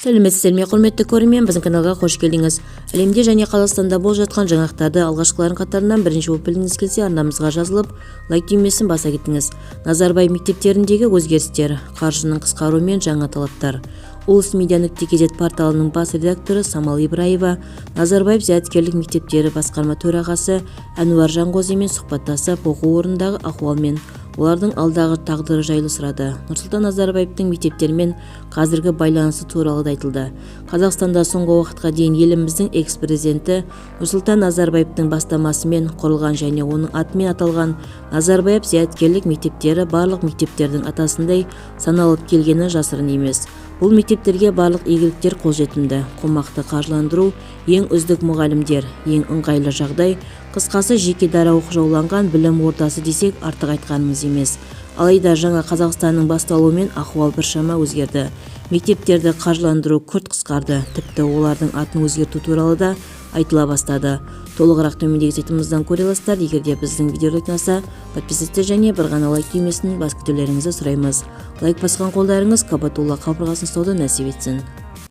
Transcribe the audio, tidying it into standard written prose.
Сәлеметсіздер ме, құрметті көрермен, біздің каналға қош келдіңіз. Әлемде және Қазақстанда болып жатқан жаңалықтарды алғашқылардың қатарынан бірінші болып білгіңіз келсе, арнамызға жазылып, лайк түймесін баса кетіңіз. Назарбаев мектептеріндегі өзгерістер, қаржының қысқаруы мен жаңа талаптар. Улус Медиа.kz порталының бас редакторы Самал Ибраева Назарбаев зияткерлік мектептері басқарма төрағасы Әнуар Жанғозимен сұхбаттасып, оқу орнындағы ахуал мен олардың алдағы тағдыры жайлы сұрады. Нұрсұлтан Назарбаевтың мектептермен қазіргі байланысы туралы да айтылды. Қазақстанда соңғы уақытқа дейін еліміздің экс-президенті Нұрсұлтан Назарбаевтың бастамасымен құрылған және оның атымен аталған Назарбаев зияткерлік мектептері барлық мектептердің атасындай саналып келгені жасырын емес. Бұл мектептерге барлық игіліктер қолжетімді, қомақты қаржыландыру, ең үздік мұғалімдер, ең ыңғайлы жағдай, қысқасы жеке дара оқшауланған білім ордасы десек артық айтқанымыз емес. Алайда жаңа Қазақстанның басталуымен ахуал біршама өзгерді. Мектептерді қаржыландыру күрт қысқарды, тіпті олардың атын өзгерту туралы да айтыла бастады. Толығырақ төмендегі сайтымыздан көре аласыздар. Егер де біздің видеоға ұнаса, подписывайтесь және бір ғана лайк түймесін бас күтулеріңізді сұраймыз. Лайк басқан қолдарыңыз Кабатулла қабырғасын ұстауды нәсіп етсін.